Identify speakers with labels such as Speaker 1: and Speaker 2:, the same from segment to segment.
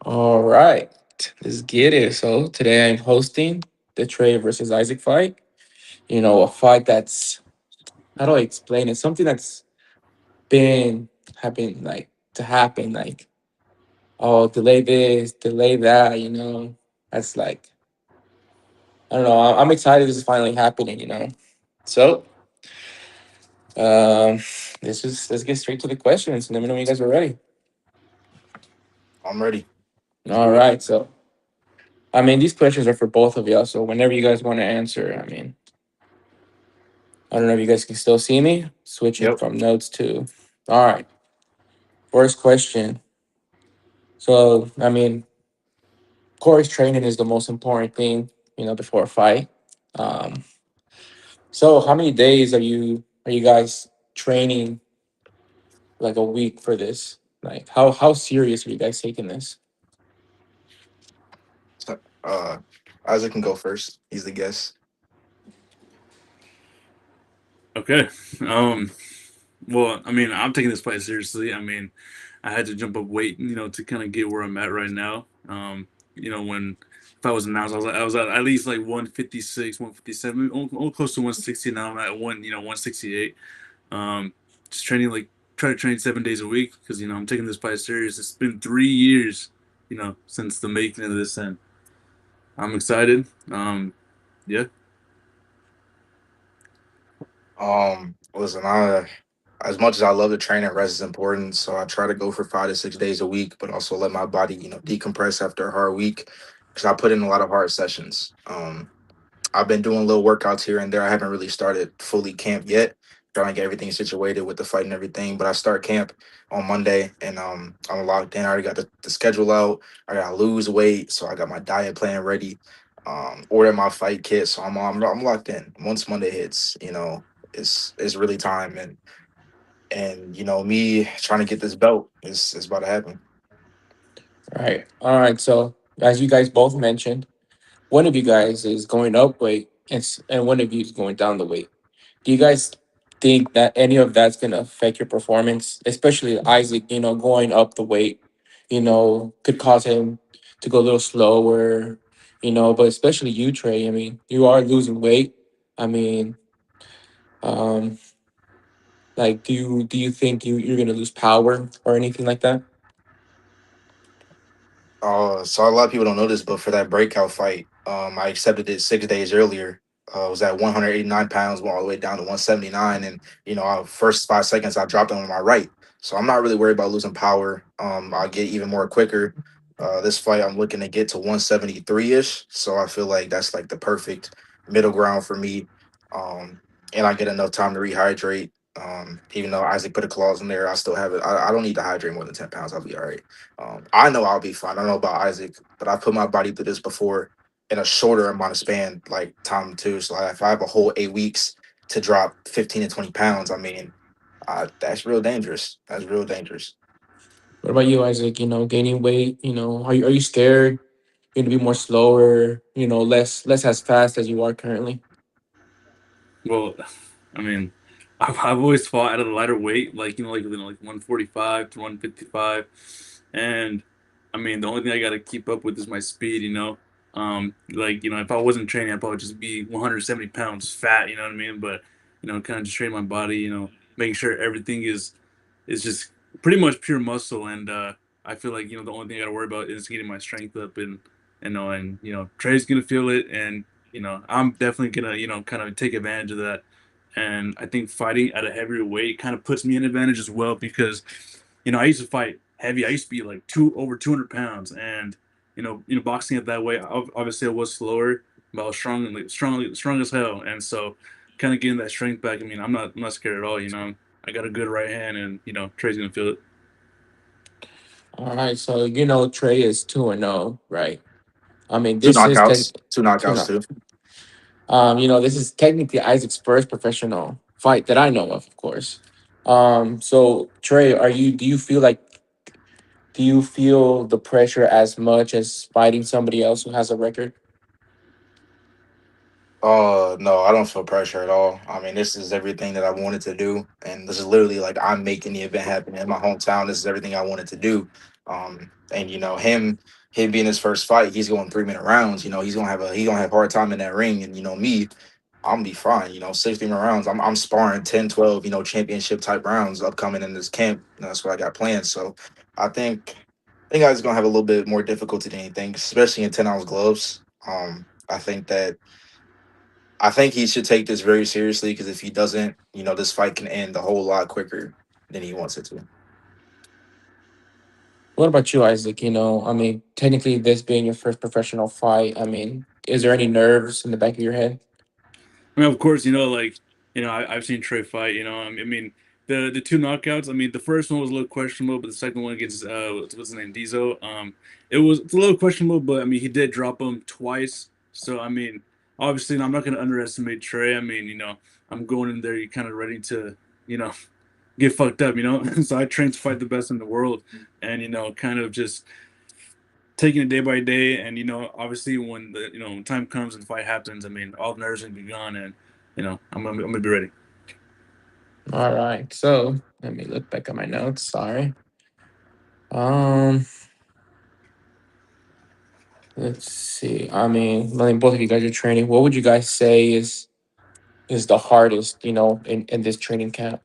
Speaker 1: All right, let's get it. So today I'm hosting the Trey versus Isaac fight. A fight that's, how do I explain it? Something that's been happening like to happen. Like, oh, delay this, delay that. That's like, I don't know. I'm excited. This is finally happening. So um, let's get straight to the questions. Let me know when you guys are ready.
Speaker 2: I'm ready.
Speaker 3: Let's
Speaker 1: All
Speaker 3: do it.
Speaker 1: right. So these questions are for both of y'all. So whenever you guys want to answer, I don't know if you guys can still see me. Switching
Speaker 2: Yep.
Speaker 1: from notes to. All right. First question. So, of course, training is the most important thing, before a fight. Um, so how many days are you guys training like a week for this? Like how serious are you guys taking this?
Speaker 2: So, Isaac can go first. He's the guest.
Speaker 3: Okay. Um. Well, I'm taking this fight seriously. I had to jump up weight, to kind of get where I'm at right now. When if I was announced, I was at least like 156, 157, almost close to 160. Now I'm at 168. Um, just training like try to train 7 days a week because I'm taking this fight serious. It's been 3 years, since the making of this, and I'm excited. Yeah.
Speaker 2: Listen, I as much as I love to train and rest is important, so I try to go for 5 to 6 days a week, but also let my body, decompress after a hard week because I put in a lot of hard sessions. I've been doing little workouts here and there. I haven't really started fully camp yet, trying to get everything situated with the fight and everything. But I start camp on Monday, and I'm locked in. I already got the schedule out. I gotta lose weight, so I got my diet plan ready. Order my fight kit, so I'm locked in. Once Monday hits, it's really time, and me trying to get this belt is about to happen.
Speaker 1: Right. All right. So as you guys both mentioned, one of you guys is going up weight and one of you is going down the weight. Do you guys think that any of that's going to affect your performance, especially Isaac, going up the weight, could cause him to go a little slower, but especially you, Trey. You are losing weight. I mean, um, like, do you think you're going to lose power or anything like that?
Speaker 2: So a lot of people don't know this, but for that breakout fight, I accepted it 6 days earlier. I was at 189 pounds, went all the way down to 179, and first 5 seconds I dropped on my right. So I'm not really worried about losing power. I'll get even more quicker. This fight I'm looking to get to 173 ish, so I feel like that's like the perfect middle ground for me. Um, and I get enough time to rehydrate. Even though Isaac put a clause in there, I still have it. I don't need to hydrate more than 10 pounds. I'll be all right. I know I'll be fine. I don't know about Isaac, but I've put my body through this before in a shorter amount of span, like time too. So like, if I have a whole 8 weeks to drop 15 to 20 pounds, that's real dangerous. That's real dangerous.
Speaker 1: What about you, Isaac? Gaining weight. Are you scared? You're going to be more slower. Less as fast as you are currently.
Speaker 3: Well, I mean, I've always fought at a lighter weight, like 145 to 155, and the only thing I got to keep up with is my speed. If I wasn't training, I'd probably just be 170 pounds fat. You know what I mean? But kind of just train my body. Making sure everything is just pretty much pure muscle, and I feel like the only thing I got to worry about is getting my strength up, and Trey's gonna feel it, and I'm definitely gonna kind of take advantage of that. And I think fighting at a heavier weight kind of puts me in advantage as well because I used to fight heavy. I used to be like over 200 pounds, and boxing it that way. Obviously, I was slower, but I was strong, like strong as hell. And so, kind of getting that strength back. I'm not scared at all. I got a good right hand, and Trey's gonna feel it.
Speaker 1: All right. So Trey is 2-0, right?
Speaker 2: Two
Speaker 1: This is
Speaker 2: knockouts, two
Speaker 1: two
Speaker 2: knockouts
Speaker 1: not.
Speaker 2: too.
Speaker 1: This is technically Isaac's first professional fight that I know of course. So Trey, do you feel the pressure as much as fighting somebody else who has a record?
Speaker 2: No, I don't feel pressure at all. I mean, this is everything that I wanted to do, and this is literally like I'm making the event happen in my hometown. This is everything I wanted to do. And him being his first fight, he's going 3 minute rounds. He's gonna have hard time in that ring. And me, I'm gonna be fine. 6 3 minute rounds. I'm sparring 10 12 championship type rounds upcoming in this camp. That's what I got planned. So I think I was gonna have a little bit more difficulty than anything, especially in 10 ounce gloves. I think he should take this very seriously because if he doesn't, this fight can end a whole lot quicker than he wants it to.
Speaker 1: What about you, Isaac? I mean, technically, this being your first professional fight, I mean, is there any nerves in the back of your head?
Speaker 3: I mean, of course, I've seen Trey fight. I mean, the two knockouts. I mean, the first one was a little questionable, but the second one against what's his name, Diesel. It's a little questionable, but I mean, he did drop him twice. So I mean, obviously, I'm not going to underestimate Trey. I mean, I'm going in there, you kind of ready to, you know, get fucked up. So I train to fight the best in the world, and kind of just taking it day by day. And obviously, when the when time comes and the fight happens, I mean, all the nerves are gonna be gone, and I'm gonna be ready.
Speaker 1: All right. So let me look back at my notes. Sorry. Um, let's see. I mean, both of you guys are training. What would you guys say is the hardest, in this training camp?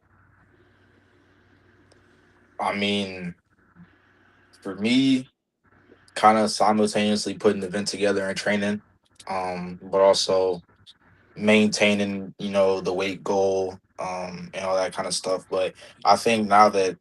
Speaker 2: I mean, for me, kind of simultaneously putting the event together and training, but also maintaining, the weight goal, and all that kind of stuff. But I think now that,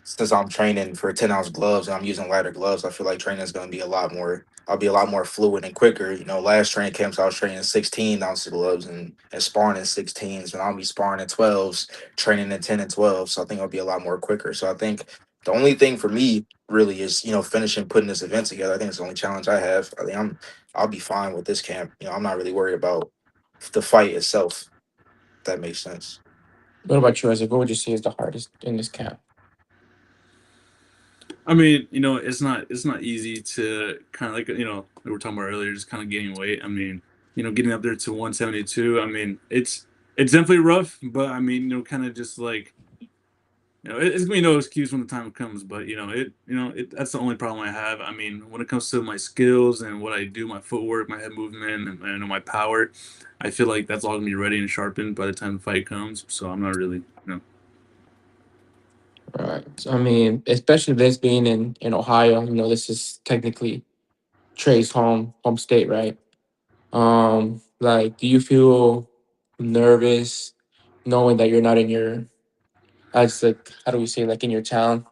Speaker 2: since I'm training for 10 ounce gloves and I'm using lighter gloves, I feel like training is going to be a lot more. I'll be a lot more fluid and quicker. Last training camps I was training 16 ounce gloves and sparring in 16s, and I'll be sparring in 12s, training in 10 and 12. So I think I'll be a lot more quicker. So I think the only thing for me really is finishing putting this event together. I think it's the only challenge I have. I think I'll be fine with this camp. I'm not really worried about the fight itself. If that makes sense.
Speaker 1: What about you, Isaac? What would you say is the hardest in this camp?
Speaker 3: I mean, it's not easy to kind of like like we were talking about earlier, just kind of gaining weight. I mean, getting up there to 172. I mean, it's definitely rough, but I mean, kind of just like it's gonna be no excuse when the time comes, but that's the only problem I have. I mean, when it comes to my skills and what I do, my footwork, my head movement, and my power, I feel like that's all gonna be ready and sharpened by the time the fight comes. So I'm not really,
Speaker 1: All right. So, I mean, especially this being in Ohio, this is technically Trey's home state, right? Like, do you feel nervous knowing that you're not in your, as like, how do we say, like in your town?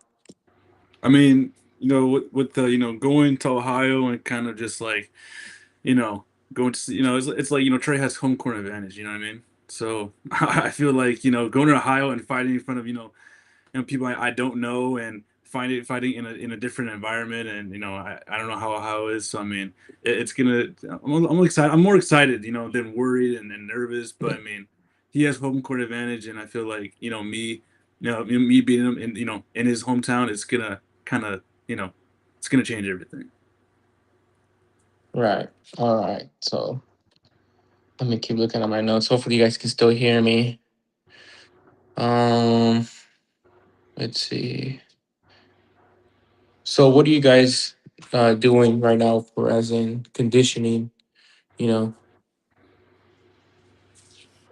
Speaker 3: I mean, with the going to Ohio and kind of just like going to it's like Trey has home court advantage. You know what I mean? So I feel like going to Ohio and fighting in front of people I don't know and fighting in a different environment and I don't know how it is. So I mean it's gonna I'm excited. I'm more excited than worried and nervous. But I mean he has home court advantage and I feel like me beating him in his hometown it's gonna kind of it's gonna change everything.
Speaker 1: Right. All right. So let me keep looking at my notes. Hopefully you guys can still hear me. Um, let's see. So what are you guys doing right now for as in conditioning? You know,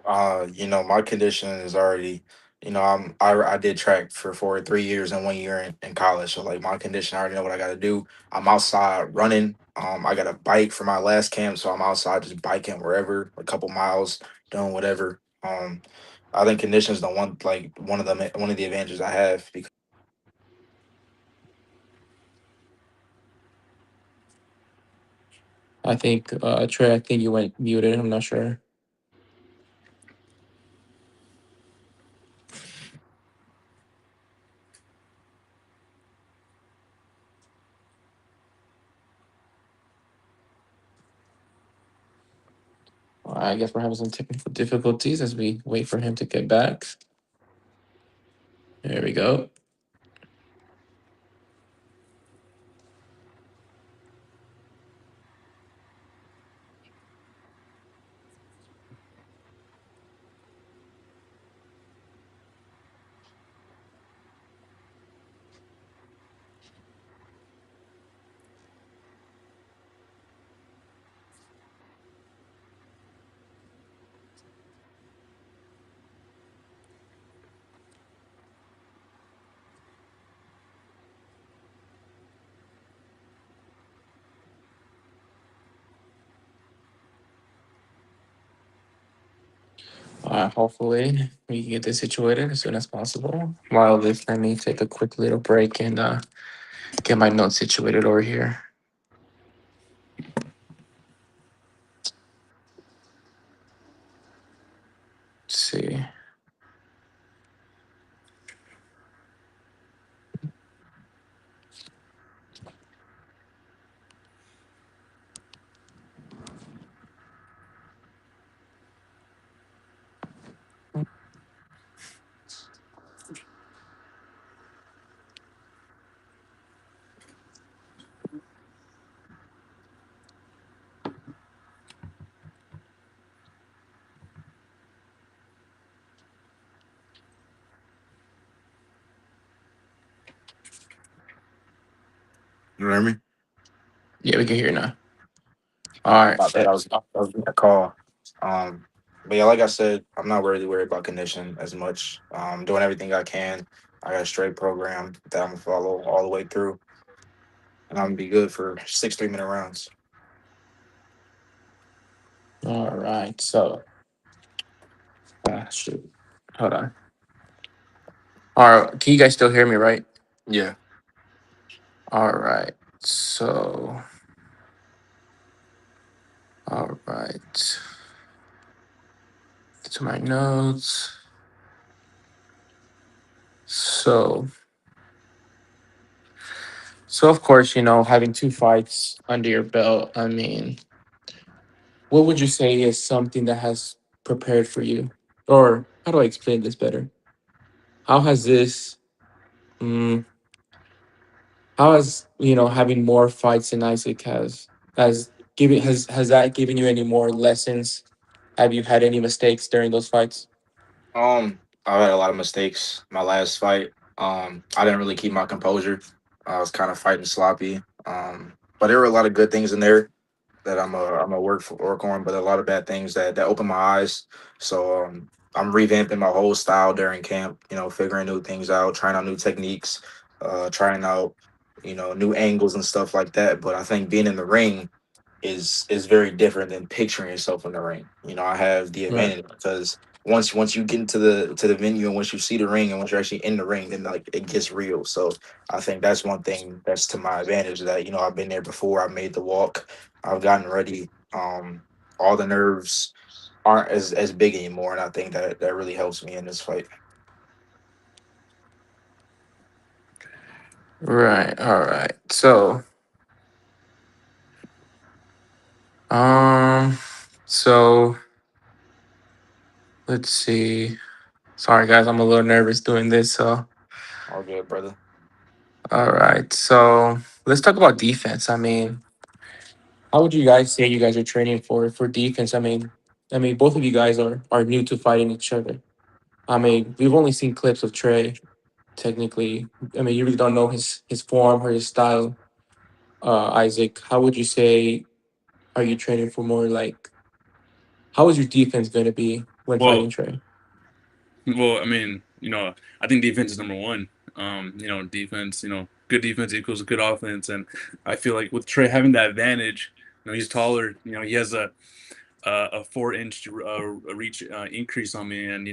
Speaker 2: My condition is already, I did track for 3 years and 1 year in college. So like my condition, I already know what I got to do. I'm outside running. I got a bike for my last camp, so I'm outside just biking wherever, a couple miles, doing whatever. I think condition is the one, like one of the advantages I have because.
Speaker 1: I think Trey, I think you went muted. I'm not sure. I guess we're having some technical difficulties as we wait for him to get back. There we go. Hopefully we can get this situated as soon as possible. While this, let me take a quick little break and get my notes situated over here. Let's see.
Speaker 2: You hear me?
Speaker 1: Yeah, we can hear now. All right.
Speaker 2: About that, I was getting a call. Um, but yeah, like I said, I'm not really worried about condition as much. Doing everything I can. I got a straight program that I'm gonna follow all the way through, and I'm gonna be good for 6 3-minute rounds.
Speaker 1: All right. Shoot. Hold on. All right. Can you guys still hear me, right?
Speaker 2: Yeah,
Speaker 1: All right. So, all right. To my notes. So, so of course, having two fights under your belt. I mean, what would you say is something that has prepared for you, or how do I explain this better? How has this? Mm, how has having more fights in Isaac has that given you any more lessons? Have you had any mistakes during those fights?
Speaker 2: I had a lot of mistakes. My last fight, I didn't really keep my composure. I was kind of fighting sloppy. But there were a lot of good things in there that I'm a work on, but a lot of bad things that opened my eyes. So I'm revamping my whole style during camp. Figuring new things out, trying out new techniques, trying out new angles and stuff like that. But I think being in the ring is very different than picturing yourself in the ring. I have the
Speaker 1: Right.
Speaker 2: advantage because once you get into the venue and once you see the ring and once you're actually in the ring, then like it gets real. So I think that's one thing that's to my advantage that I've been there before. I made the walk. I've gotten ready. All the nerves aren't as big anymore, and I think that really helps me in this fight.
Speaker 1: Right. All right. So, um, so let's see. Sorry, guys, I'm a little nervous doing this. So,
Speaker 2: All good, brother.
Speaker 1: all right. So let's talk about defense. I mean, how would you guys say you guys are training for defense? I mean, both of you guys are new to fighting each other. I mean, we've only seen clips of Trey. Technically, I mean, you really don't know his form or his style. Isaac, how would you say are you training for more like? How is your defense going to be when
Speaker 3: Well,
Speaker 1: fighting Trey?
Speaker 3: well, I mean, I think defense is number one. Defense, good defense equals good offense, and I feel like with Trey having that advantage, he's taller. He has a 4 inch reach increase on me, and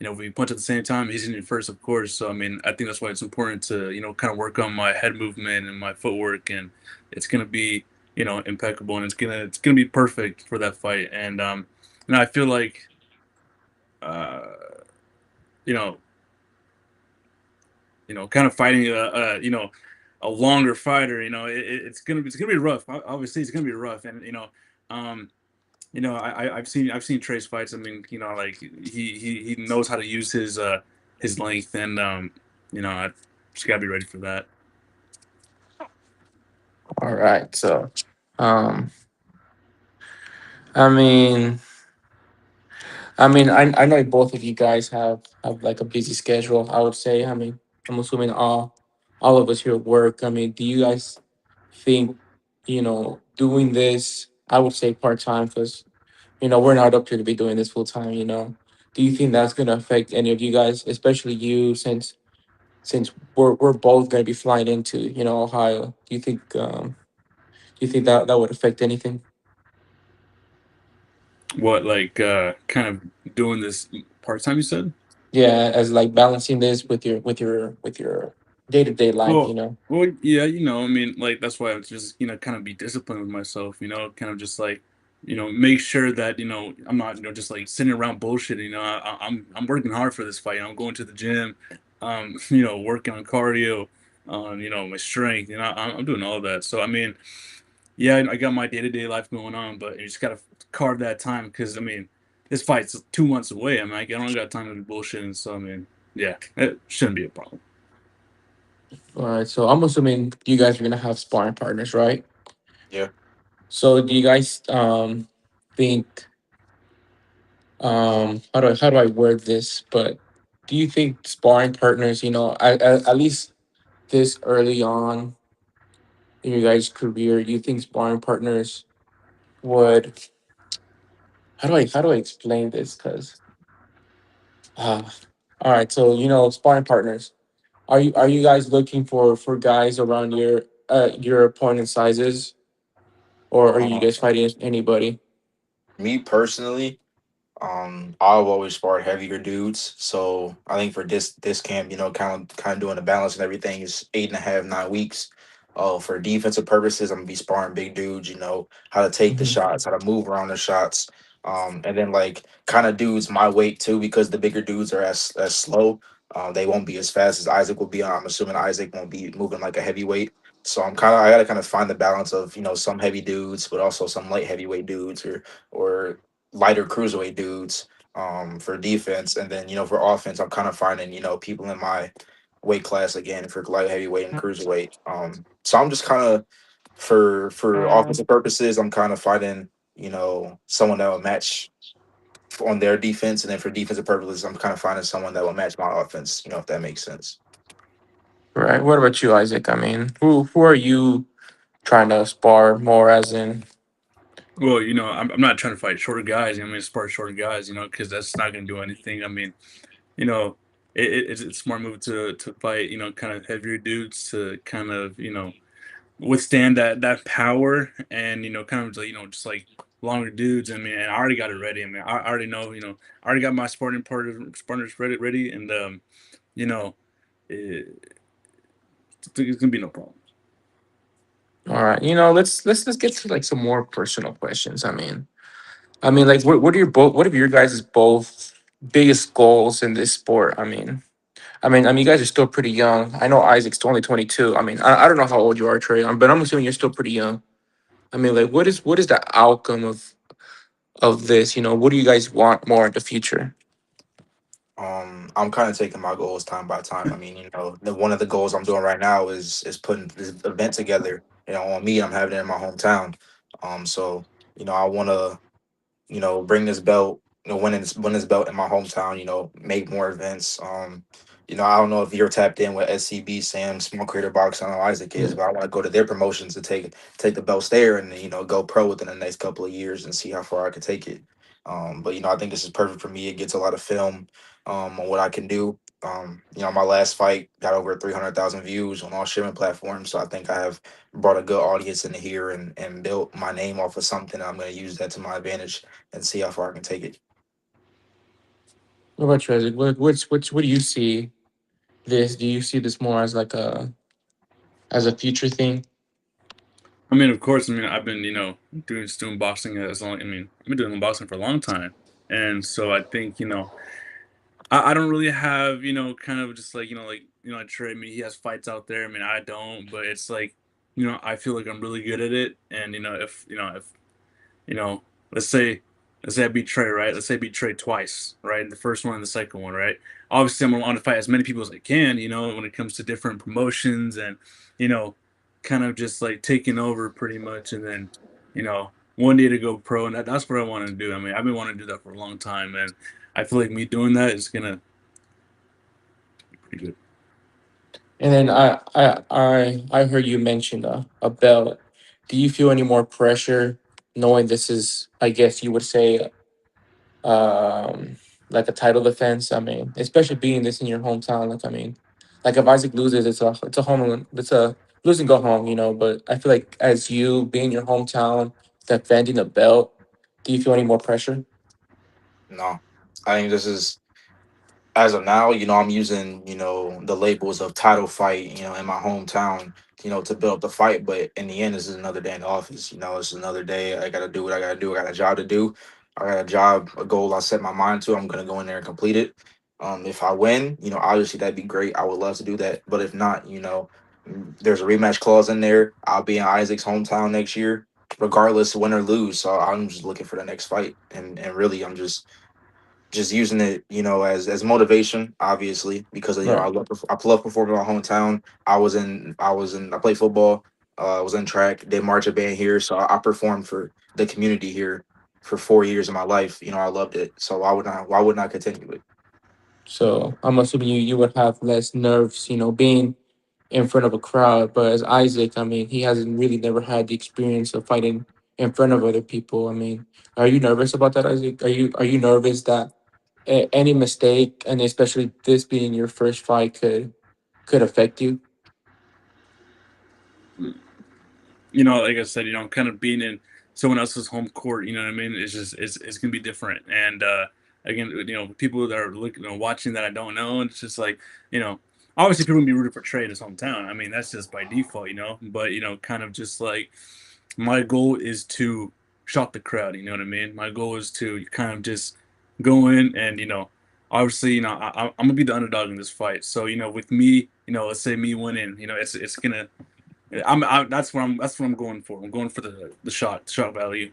Speaker 3: if we punch at the same time, he's in it first, of course. So I mean, I think that's why it's important to kind of work on my head movement and my footwork, and it's gonna be impeccable, and it's gonna be perfect for that fight. And I feel like uh, you know kind of fighting a longer fighter. It's gonna be rough. Obviously, it's gonna be rough, and um, I've seen Trey's fights. I mean, like he knows how to use his length, and I just gotta be ready for that.
Speaker 1: All right. So, um, I mean, I know both of you guys have like a busy schedule. I would say. I mean, I'm assuming all of us here at work. I mean, do you guys think doing this? I would say part time because we're not up here to be doing this full time. Do you think that's going to affect any of you guys, especially you, since we're both going to be flying into Ohio? Do you think that would affect anything?
Speaker 3: What, like, kind of doing this part time? You said.
Speaker 1: Yeah, as like balancing this with your day-to-day life, you
Speaker 3: Well,
Speaker 1: know.
Speaker 3: yeah, I mean, like that's why I was just, kind of be disciplined with myself, kind of just like, make sure that I'm not, just like sitting around bullshit. I'm working hard for this fight. I'm going to the gym, working on cardio, on my strength. I'm doing all that. So I mean, yeah, I got my day to day life going on, but you just gotta carve that time because I mean, this fight's 2 months away. I mean, I don't got time to be bullshitting. So I mean, yeah, it shouldn't be a problem.
Speaker 1: All right, so I'm assuming you guys are gonna have sparring partners, right?
Speaker 2: Yeah.
Speaker 1: So do you guys think how do I word this? But do you think sparring partners, at least this early on in your guys' career, do you think sparring partners would how do I explain this? Because all right, so sparring partners. Are you guys looking for guys around your opponent sizes, or are you
Speaker 2: Um,
Speaker 1: guys fighting anybody?
Speaker 2: Me personally, I've always sparred heavier dudes. So I think for this camp, kind of doing the balance and everything is 8.5, 9 weeks. For defensive purposes, I'm gonna be sparring big dudes. How to take the
Speaker 1: Mhm.
Speaker 2: shots, how to move around the shots. And then like kind of dudes my weight too, because the bigger dudes are as slow. They won't be as fast as Isaac will be. I'm assuming Isaac won't be moving like a heavyweight. So I gotta kind of find the balance of some heavy dudes, but also some light heavyweight dudes or lighter cruiserweight dudes for defense, and then for offense, I'm kind of finding people in my weight class again for light heavyweight and cruiserweight. So I'm just kind of for offensive purposes, I'm kind of finding someone that will match on their defense, and then for defensive purposes, I'm kind of finding someone that will match my offense. If that makes sense.
Speaker 1: Right. What about you, Isaac? I mean, who are you trying to spar more as in?
Speaker 3: Well, I'm not trying to fight shorter guys. I mean, spar shorter guys, because that's not going to do anything. I mean, you know, it's a smart move to fight, kind of heavier dudes to kind of, withstand that power and, kind of, like, just like longer dudes. I mean, and I already got it ready. I mean, I already know, I already got my partners ready, and, you know, it, it's going to be no problem.
Speaker 1: All right, let's get to like some more personal questions. I mean, like, what are your guys' both biggest goals in this sport? I mean, you guys are still pretty young. I know Isaac's only 22. I don't know how old you are, Trey, but I'm assuming you're still pretty young. I mean, like, what is the outcome of this? What do you guys want more in the future?
Speaker 2: I'm kind of taking my goals time by time. I mean, one of the goals I'm doing right now is putting this event together. On me, I'm having it in my hometown. So I want to bring this belt, win this belt in my hometown, make more events. I don't know if you're tapped in with SCB, Sam, Small Creator Box, I know Isaac is,
Speaker 1: Yeah.
Speaker 2: but I want to go to their promotions to take the belts there and go pro within the next couple of years and see how far I could take it. But I think this is perfect for me. It gets a lot of film on what I can do. My last fight got over 300,000 views on all streaming platforms, so I think I have brought a good audience into here and built my name off of something. I'm going to use that to my advantage and see how far I can take it.
Speaker 1: What about you, Isaac? What do you see this? Do you see this more as like a future thing?
Speaker 3: I mean, of course, I mean, I've been, doing boxing as long. I mean, I've been doing boxing for a long time, and so I think, I don't really have, kind of just like, Trey. I mean, he has fights out there. I mean, I don't, but it's like, I feel like I'm really good at it, and if you know, let's say I beat Trey, right? Let's say I beat Trey twice, right? The first one and the second one, right? Obviously, I'm gonna want to fight as many people as I can, when it comes to different promotions and, you know, kind of just like taking over pretty much, and then, one day to go pro, and that's what I want to do. I mean, I've been wanting to do that for a long time, and I feel like me doing that is gonna be pretty good.
Speaker 1: And then I heard you mention a belt. Do you feel any more pressure knowing this is, I guess you would say, like a title defense? I mean, especially being this in your hometown. Like if Isaac loses, it's a lose and go home. But I feel like as you being your hometown defending a belt, Do you feel any more pressure?
Speaker 2: No, I think this is as of now, I'm using, the labels of title fight, in my hometown, to build up the fight. But in the end, this is another day in the office. It's another day. I gotta do what I gotta do. I got a job to do. I got a job, a goal I set my mind to. I'm gonna go in there and complete it. If I win, obviously that'd be great. I would love to do that. But if not, there's a rematch clause in there. I'll be in Isaac's hometown next year, regardless win or lose. So I'm just looking for the next fight, and really, I'm just using it, as motivation, obviously, because
Speaker 1: Right.
Speaker 2: I love performing in my hometown. I played football, I was in track, did marching band here, so I performed for the community here for 4 years of my life. I loved it, so why would not continue it?
Speaker 1: So I'm assuming you would have less nerves, being in front of a crowd. But as Isaac, I mean, he hasn't really never had the experience of fighting in front of other people. I mean, are you nervous about that, Isaac? Are you nervous that any mistake, and especially this being your first fight, could affect you?
Speaker 3: Like I said, kind of being in someone else's home court, you know what I mean? It's gonna be different. And again, people that are looking, watching that I don't know, and it's just like, you know, obviously people gonna be rooting for Trey in his hometown. I mean, that's just by default, But kind of just like my goal is to shock the crowd. You know what I mean? My goal is to kind of just go in and obviously, I'm gonna be the underdog in this fight. So with me, let's say me winning, it's gonna that's what I'm going for. I'm going for the shot value.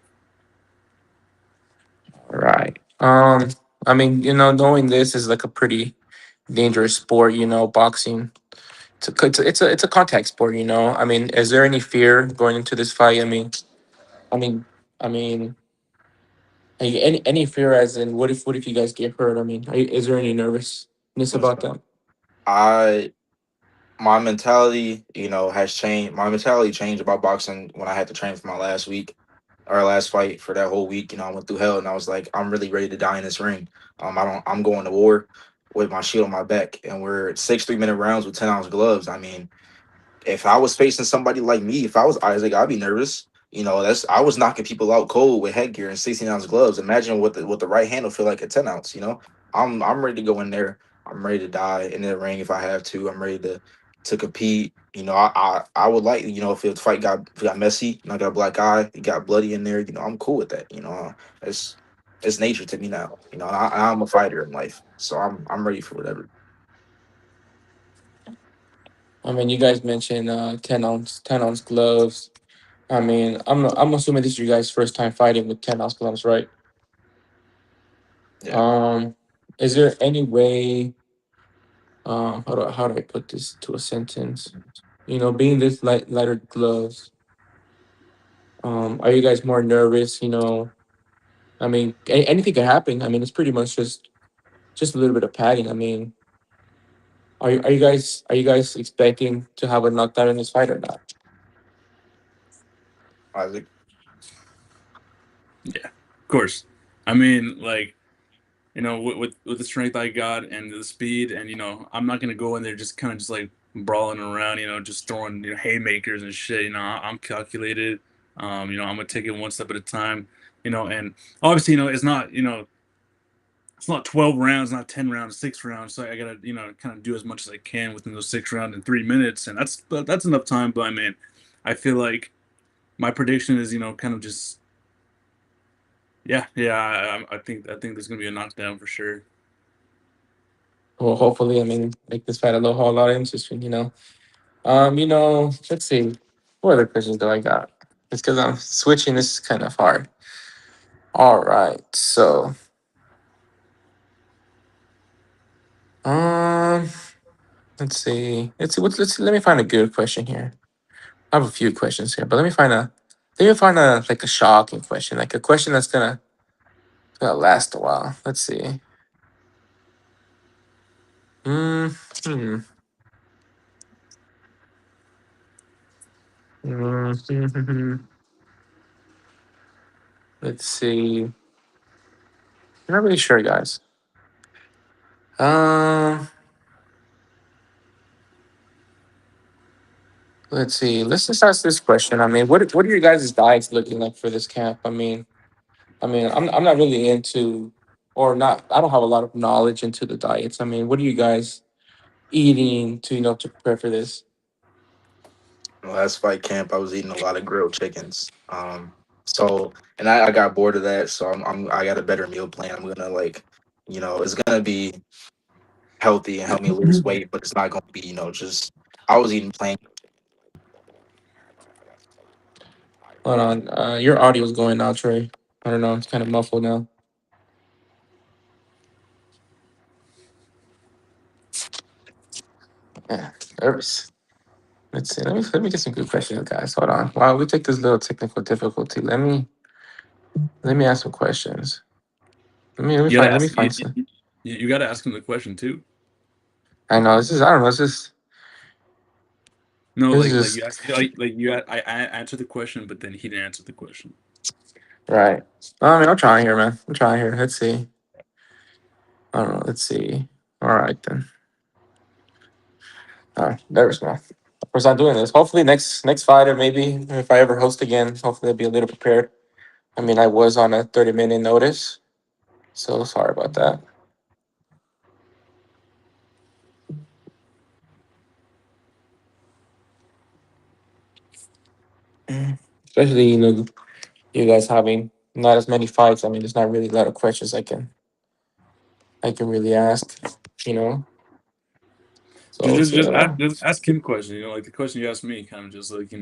Speaker 1: Right. I mean, knowing this is like a pretty dangerous sport. Boxing. It's a contact sport. I mean, is there any fear going into this fight? I mean, I mean, any fear as in what if you guys get hurt? I mean, is there any nervousness about
Speaker 2: Listen,
Speaker 1: that?
Speaker 2: I my mentality, has changed. My mentality changed about boxing when I had to train for my last week or last fight for that whole week. I went through hell, and I was like, I'm really ready to die in this ring. I'm going to war with my shield on my back, and we're at 6 3-minute rounds with 10-ounce gloves. I mean, if I was facing somebody like me, if I was Isaac, I'd be nervous. That's I was knocking people out cold with headgear and 16-ounce gloves. Imagine what the right hand will feel like at 10 ounce. I'm ready to go in there. I'm ready to die in the ring if I have to. I'm ready to compete. I would like, if the fight got messy and I got a black eye, it got bloody in there. I'm cool with that. It's it's nature to me now. I'm a fighter in life, so I'm ready for whatever.
Speaker 1: I mean, you guys mentioned 10-ounce gloves. I mean, I'm assuming this is you guys' first time fighting with 10-ounce gloves, right?
Speaker 2: Yeah.
Speaker 1: Um, is there any way? How do I put this to a sentence? Being this lighter gloves, are you guys more nervous? I mean, anything could happen. I mean, it's pretty much just a little bit of padding. I mean, are you guys expecting to have a knockdown in this fight or not?
Speaker 2: Isaac.
Speaker 3: Yeah, of course. I mean, like with the strength I got and the speed, and I'm not gonna go in there just kind of just like brawling around, just throwing haymakers and shit. I'm calculated. I'm gonna take it one step at a time. And obviously, it's not 12 rounds, not 10 rounds, 6 rounds. So I gotta, kind of do as much as I can within those 6 rounds in 3 minutes, and that's enough time. But I mean, I feel like my prediction is, kind of just yeah, yeah. I think there's gonna be a knockdown for sure.
Speaker 1: Well, hopefully, I mean, make this fight a whole lot interesting. Let's see. What other questions do I got? It's because I'm switching. This is kind of hard. All right. So, um, let's see. Let me find a good question here. I have a few questions here, but let me find a like a shocking question, like a question that's gonna last a while. Let's see. Mm, hmm. Mm, let's see. I'm not really sure, guys. Um, let's see. Let's just ask this question. I mean, what are your guys' diets looking like for this camp? I mean, I mean, I'm not really into, or not. I don't have a lot of knowledge into the diets. I mean, what are you guys eating to to prepare for this?
Speaker 2: Last fight camp, I was eating a lot of grilled chickens. So and I got bored of that, so I got a better meal plan. I'm gonna like, it's gonna be healthy and help me lose weight, but it's not gonna be, just I was eating plain.
Speaker 1: Hold on, your audio's going out, Trey. I don't know. It's kind of muffled now. Yeah, nervous. Let's see. Let me get some good questions, guys. Hold on. While we take this little technical difficulty, let me ask some questions.
Speaker 3: You gotta
Speaker 1: Let me
Speaker 3: ask.
Speaker 1: find some.
Speaker 3: You gotta ask him the question too.
Speaker 1: I know this is. I don't know.
Speaker 3: No,
Speaker 1: This is
Speaker 3: like you
Speaker 1: just
Speaker 3: asked, I answered the question, but then he didn't answer the question.
Speaker 1: right. I mean, I'm trying here, man. I'm trying here. Let's see. I don't know. Let's see. All right then. All right, nervous, man. Of course, I'm doing this. Hopefully, next fight, or maybe if I ever host again, hopefully I'll be a little prepared. I mean, I was on a 30-minute notice, so sorry about that. Especially, you guys having not as many fights. I mean, there's not really a lot of questions I can really ask. You know, so it's
Speaker 3: Just ask him question. You know, like the question you asked me, kind of just like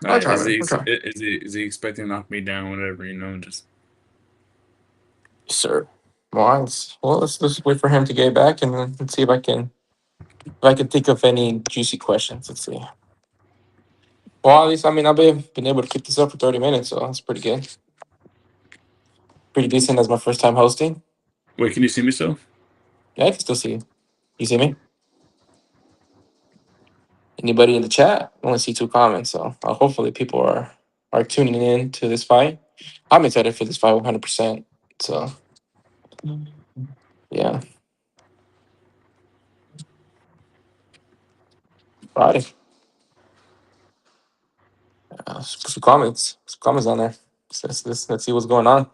Speaker 1: I'll try,
Speaker 3: is
Speaker 1: man.
Speaker 3: he
Speaker 1: I'll try.
Speaker 3: is he expecting to knock me down? Whatever, just
Speaker 1: Yes, sir. Well, let's wait for him to get back and then let's see if I can think of any juicy questions. Let's see. Well, at least I mean I've been able to keep this up for 30 minutes, so that's pretty good. Pretty decent as my first time hosting.
Speaker 3: wait. Can you see me still?
Speaker 1: Yeah, I can still see you. You see me? Anybody in the chat? I only see two comments, so hopefully people are tuning in to this fight. I'm excited for this fight 100%. So yeah, Friday. Put some comments on there. Let's see what's going on. I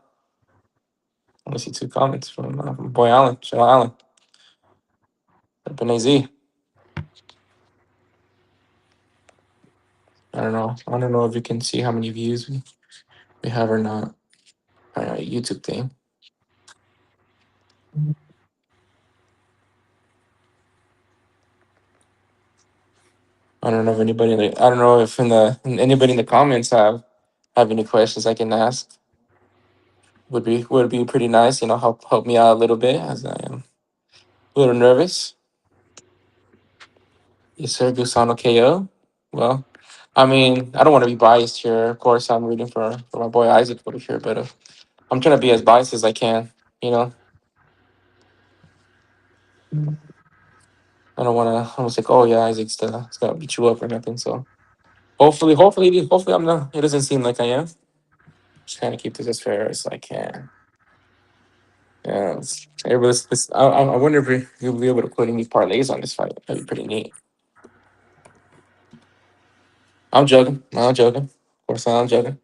Speaker 1: only see two comments from Boy Allen, Shell Allen, Benaz. I don't know. I don't know if you can see how many views we have or not. YouTube thing. I don't know if anybody I don't know if anybody in the comments have any questions I can ask. Would be pretty nice. Help me out a little bit as I am a little nervous. Yes, sir. Gusano KO. Well, I mean, I don't want to be biased here. Of course, I'm rooting for my boy Isaac over here, but I'm trying to be as biased as I can. You know, I don't want to almost like, oh yeah, Isaac's it's gonna beat you up or nothing. So hopefully I'm not. It doesn't seem like I am. Just trying to keep this as fair as I can. Yeah, I wonder if you'll be able to put any parlays on this fight. That'd be pretty neat. I'm joking. No, I'm joking. Of course, I'm joking.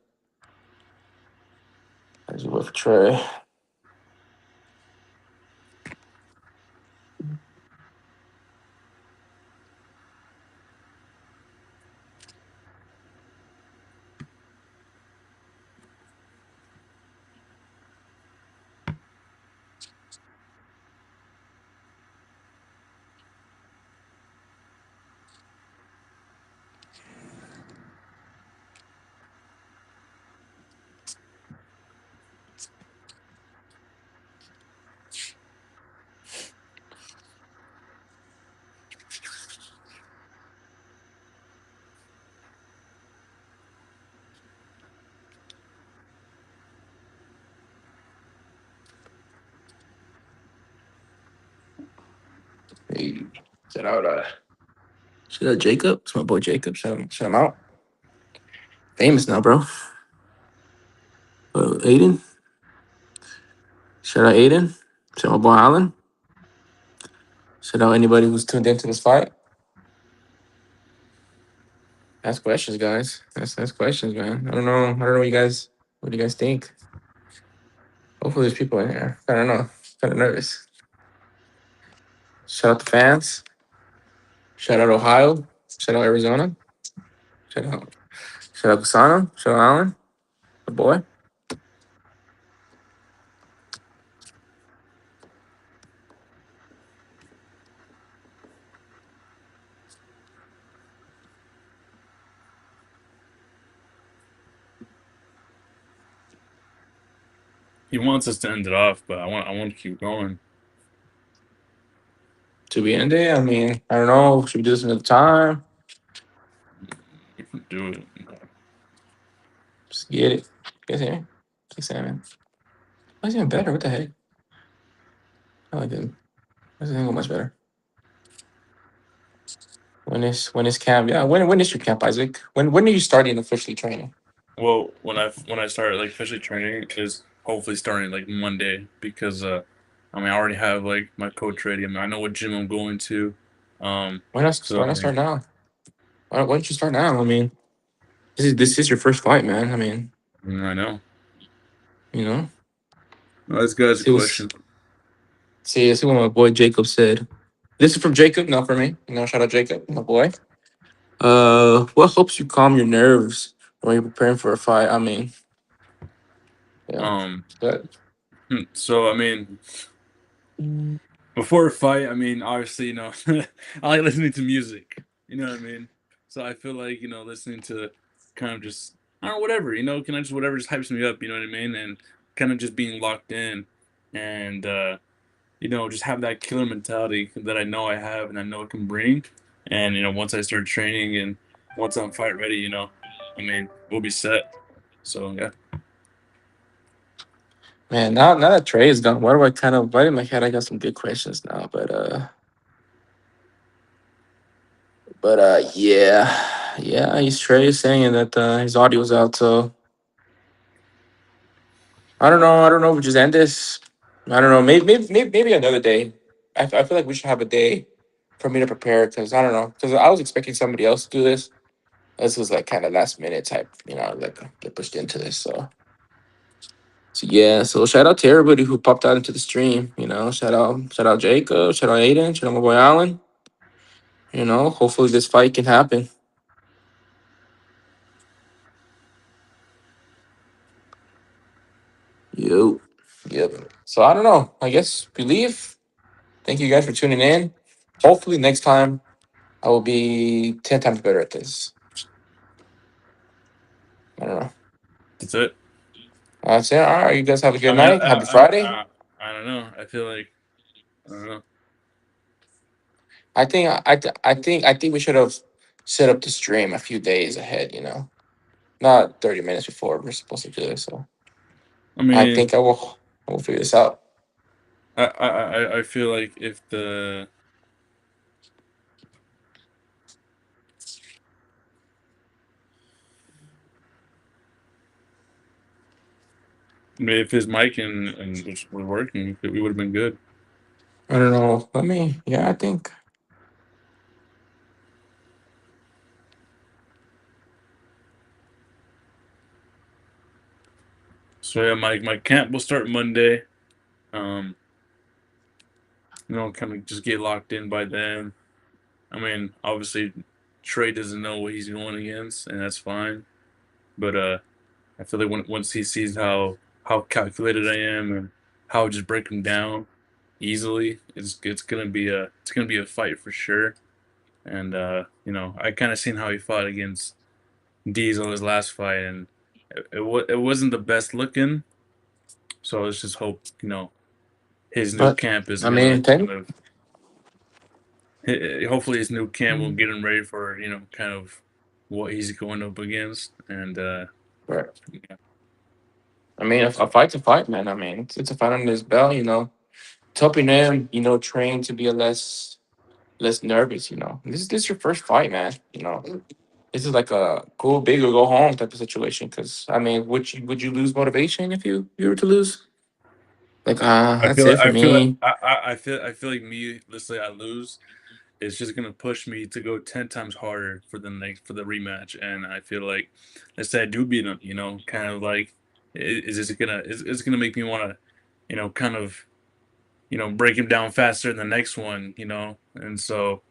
Speaker 1: As you with Trey. Hey, shout out, shout out Jacob. It's my boy Jacob. Shout him out. Famous now, bro. Aiden. Shout out Aiden. Shout out my boy Alan. Shout out anybody who's tuned into this fight. Ask questions, guys. Ask questions, man. I don't know. I don't know what you guys. What do you guys think? Hopefully, there's people in here. I don't know. Kind of nervous. Shout out the fans. Shout out Ohio. Shout out Arizona. Shout out. Shout out Kusano. Shout out Allen. The boy.
Speaker 3: He wants us to end it off, but I want to keep going.
Speaker 1: To be ended. I mean, I don't know. Should we do this another time?
Speaker 3: We can do it.
Speaker 1: Just get it. You guys hear me? Like salmon. Oh, it's even better. What the heck? I like it. This thing go much better. When is camp? Yeah, when is your camp, Isaac? When are you starting officially training?
Speaker 3: Well, when I start like officially training is hopefully starting like Monday because I mean I already have like my coach ready. I mean I know what gym I'm going to. Um,
Speaker 1: Why
Speaker 3: so
Speaker 1: not
Speaker 3: I mean
Speaker 1: start now? Why don't you start now? I mean, this is your first fight, man. I mean,
Speaker 3: I know.
Speaker 1: you know.
Speaker 3: Let's go ask a
Speaker 1: See what's
Speaker 3: question.
Speaker 1: see what my boy Jacob said. This is from Jacob, not for me. Shout out Jacob, my boy. What helps you calm your nerves when you're preparing for a fight? I mean, yeah,
Speaker 3: Um,
Speaker 1: but
Speaker 3: so I mean before a fight, I mean obviously I like listening to music. You know what I mean? So I feel like listening to kind of just I don't know whatever can I just whatever just hypes me up. You know what I mean? And kind of just being locked in and just have that killer mentality that I know I have and I know it can bring. And once I start training and once I'm fight ready, I mean, we'll be set. So yeah.
Speaker 1: man, now that Trey is gone, why do I kind of why in my head I got some good questions now, yeah, he's Trey is saying that his audio's out, so I don't know. I don't know. We just end this. I don't know. Maybe another day. I feel like we should have a day for me to prepare because I don't know. Because I was expecting somebody else to do this. This was like kind of last minute type, like get pushed into this. So yeah. So shout out to everybody who popped out into the stream. Shout out Jacob. Shout out Aiden. Shout out my boy Allen. Hopefully this fight can happen. Yo. Yep. So I don't know. I guess we leave. Thank you guys for tuning in. Hopefully next time I will be 10 times better at this. I don't know.
Speaker 3: That's it.
Speaker 1: That's it. All right. You guys have a
Speaker 3: I
Speaker 1: good
Speaker 3: mean,
Speaker 1: night. Happy Friday.
Speaker 3: I don't know. I feel like I don't know.
Speaker 1: I think we should have set up the stream a few days ahead. Not 30 minutes before we're supposed to do this. So
Speaker 3: I
Speaker 1: I
Speaker 3: mean,
Speaker 1: think I will figure this out.
Speaker 3: I feel like if the I mean, if his mic and was working, we would have been good.
Speaker 1: I don't know. Yeah, I think.
Speaker 3: So yeah, my camp will start Monday. Um, kind of just get locked in by then. I mean, obviously, Trey doesn't know what he's going against, and that's fine. But I feel like once he sees how calculated I am and how I just break him down easily, it's gonna be a fight for sure. And I kind of seen how he fought against Diesel his last fight, and it wasn't the best looking. So let's just hope his new
Speaker 1: But
Speaker 3: camp is
Speaker 1: I
Speaker 3: gonna
Speaker 1: mean, ten.
Speaker 3: kind of hopefully his new camp will get him ready for kind of what he's going up against. And
Speaker 1: Right.
Speaker 3: yeah.
Speaker 1: I mean, a fight's a fight, man. I mean, it's a fight under his belt. It's helping him. Train to be a less nervous. This is your first fight, man. This is like a go big or go home type of situation. Because I mean, would you lose motivation if you were to lose? Like,
Speaker 3: I
Speaker 1: that's
Speaker 3: feel
Speaker 1: it for
Speaker 3: I feel
Speaker 1: me.
Speaker 3: I feel like me. Let's say I lose. it's just gonna push me to go 10 times harder for the rematch. And I feel like, let's say I do beat him, kind of like, is this gonna is gonna make me want to, kind of, break him down faster in the next one, And so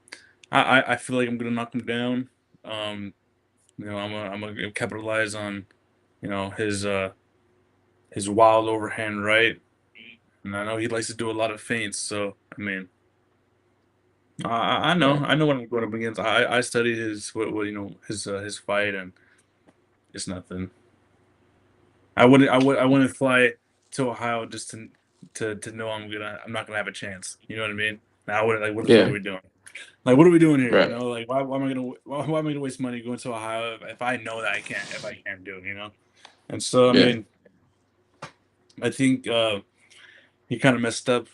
Speaker 3: I feel like I'm gonna knock him down. Um, I'm gonna capitalize on, his wild overhand right, and I know he likes to do a lot of feints. So I mean,
Speaker 1: Right.
Speaker 3: I know what I'm going up against. I studied what his fight, and it's nothing. I wouldn't fly to Ohio just to know I'm not gonna have a chance. You know what I mean? Now I wouldn't, like, what the fuck are
Speaker 1: Yeah.
Speaker 3: we doing? Like, what are we doing here?
Speaker 1: Right.
Speaker 3: Like, why am I gonna why am I gonna waste money going to Ohio if I know that I can't do it? And so I
Speaker 1: Yeah.
Speaker 3: mean, I think he kind of messed up.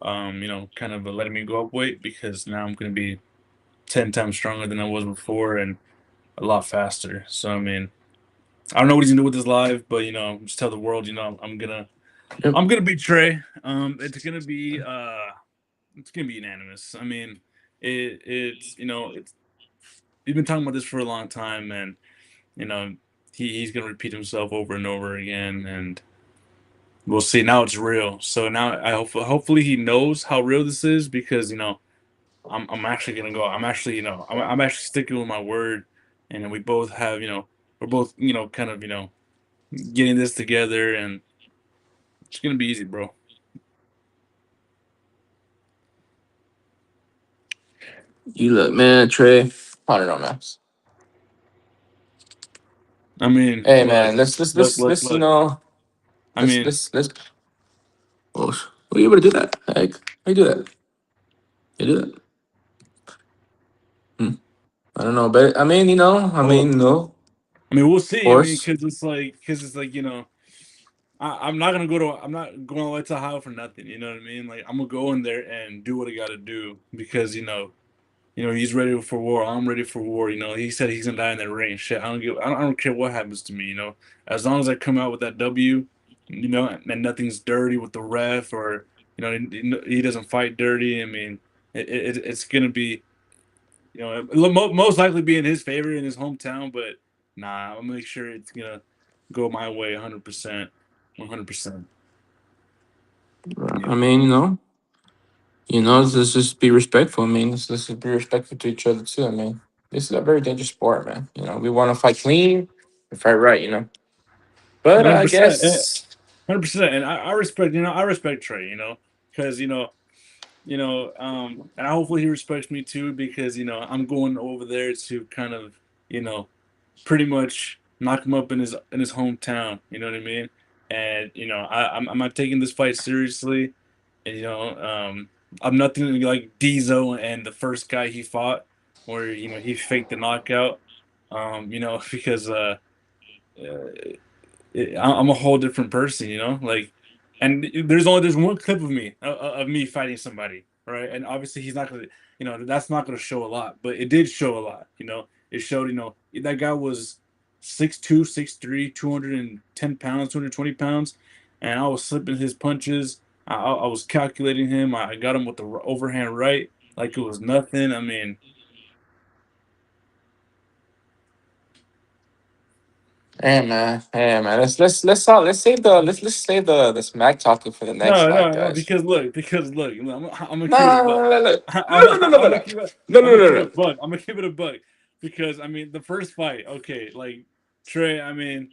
Speaker 3: Kind of letting me go up weight, because now I'm gonna be 10 times stronger than I was before, and a lot faster. So I mean, I don't know what he's gonna do with his live, but just tell the world,
Speaker 1: Yep.
Speaker 3: I'm gonna beat Trey. It's gonna be unanimous. I mean, it's we've been talking about this for a long time, and you know he's gonna repeat himself over and over again, and we'll see. Now it's real. So now hopefully he knows how real this is, because I'm actually gonna go. I'm actually sticking with my word, and then we both have we're both kind of getting this together, and it's gonna be easy, bro.
Speaker 1: You look, man, Trey. I don't know, man.
Speaker 3: I mean,
Speaker 1: Hey,
Speaker 3: look,
Speaker 1: man. Let's
Speaker 3: look,
Speaker 1: let's
Speaker 3: look,
Speaker 1: let's
Speaker 3: look. I mean,
Speaker 1: let's. Oh, were you able to do that? Like, how you do that? You do that? Hmm. I don't know, but I mean,
Speaker 3: well,
Speaker 1: no,
Speaker 3: we'll
Speaker 1: of
Speaker 3: see. I mean,
Speaker 1: course.
Speaker 3: because it's like, I'm not going all the way to Ohio for nothing. You know what I mean? Like, I'm gonna go in there and do what I gotta do, because he's ready for war. I'm ready for war. He said he's gonna die in that ring. Shit, I don't care what happens to me. As long as I come out with that W, and nothing's dirty with the ref, or he doesn't fight dirty. I mean, it's gonna be, it'll most likely be in his favor in his hometown, but nah, I'll make sure it's gonna go my way 100%, 100%.
Speaker 1: I
Speaker 3: Yeah.
Speaker 1: mean, let's just be respectful. I mean, let's just be respectful to each other too. I mean, this is a very dangerous sport, man. We want to fight clean, and fight right. But I
Speaker 3: 100%.
Speaker 1: guess,
Speaker 3: 100%. And I respect Trey, because and hopefully he respects me too, because I'm going over there to kind of, you know, pretty much knock him up in his hometown. You know what I mean? And I'm not taking this fight seriously, and I'm nothing like Diesel and the first guy he fought, where he faked the knockout. Because I'm a whole different person, like, and there's one clip of me of me fighting somebody, right? And obviously he's not gonna, that's not gonna show a lot, but it did show a lot. It showed, that guy was 6'2", 6'3", 210 pounds, 220 pounds, and I was slipping his punches. I was calculating him. I got him with the overhand right, like it was nothing. I mean,
Speaker 1: hey man, let's save let's save the smack talking for the next
Speaker 3: no,
Speaker 1: fight,
Speaker 3: no, no.
Speaker 1: guys.
Speaker 3: Because look, I'm gonna
Speaker 1: No,
Speaker 3: keep it a
Speaker 1: no,
Speaker 3: buck.
Speaker 1: no, no, no,
Speaker 3: I'm
Speaker 1: no, no, no, no,
Speaker 3: I'm gonna
Speaker 1: no,
Speaker 3: keep it.
Speaker 1: no,
Speaker 3: I'm
Speaker 1: no,
Speaker 3: gonna
Speaker 1: no,
Speaker 3: keep it
Speaker 1: no,
Speaker 3: a
Speaker 1: no.
Speaker 3: buck. I'm gonna keep it a buck, because I mean the first fight. Okay, like Trey. I mean,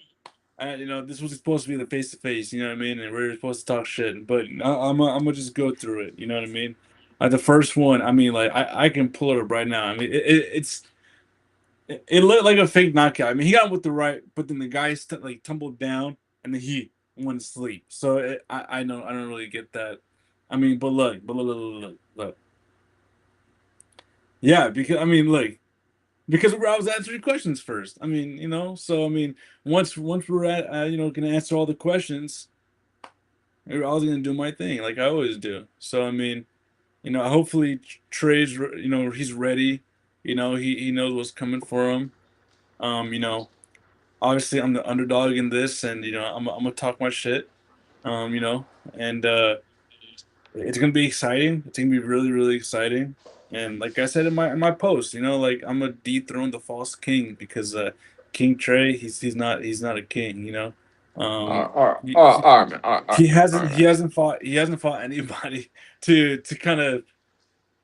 Speaker 3: this was supposed to be the face to face. You know what I mean? And we are supposed to talk shit, but I'm gonna just go through it. You know what I mean? Like the first one. I mean, like I can pull it up right now. I mean, it looked like a fake knockout. I mean, he got him with the right, but then the guy like tumbled down, and then he went to sleep. So I don't really get that. I mean, but look. Yeah, because I mean, look, because I was answering questions first. I mean, so I mean, once we're at gonna answer all the questions, I was gonna do my thing like I always do. So I mean, hopefully Trey's he's ready. He knows what's coming for him. Um, you know, Obviously I'm the underdog in this, and I'm gonna talk my shit. And it's gonna be exciting. It's gonna be really, really exciting. And like I said in my post, like I'm gonna dethrone the false king because King Trey, he's not a king. He,
Speaker 1: All right, man. All right, man.
Speaker 3: he hasn't fought anybody to kind of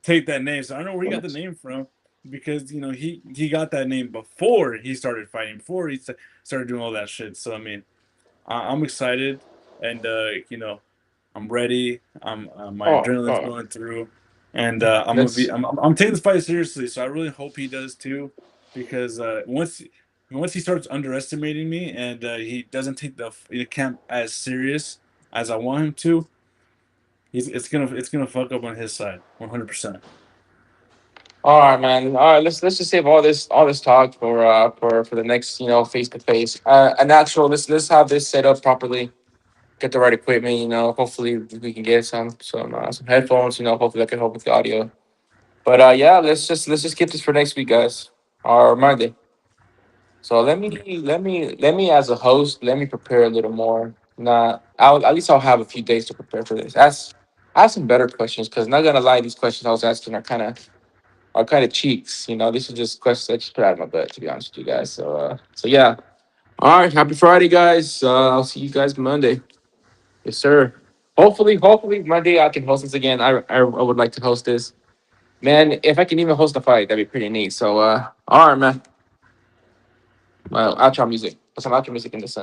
Speaker 3: take that name. So I don't know where he got the name from because he got that name before he started fighting, before he started doing all that shit. So I mean, I'm excited, and I'm ready. My adrenaline's
Speaker 1: Oh,
Speaker 3: going through, and
Speaker 1: let's.
Speaker 3: I'm taking this fight seriously. So I really hope he does too, because once he starts underestimating me and he doesn't take the camp as serious as I want him to, it's gonna fuck up on his side, 100%.
Speaker 1: All right, man. All right, let's just save all this talk for the next face to face. A natural. Let's have this set up properly. Get the right equipment. Hopefully we can get some headphones. Hopefully that can help with the audio. But yeah, let's just get this for next week, guys. Or Monday. So let me as a host, let me prepare a little more. At least I'll have a few days to prepare for this. Ask some better questions because not gonna lie, these questions I was asking are kind of cheeks. These are just questions I just put out of my butt, to be honest with you guys. So yeah. All right, happy Friday, guys. I'll see you guys Monday. Yes, sir. Hopefully Monday I can host this again. I would like to host this, man. If I can even host a fight, that'd be pretty neat. So all right, man. Outro music. Put some outro music in the sun.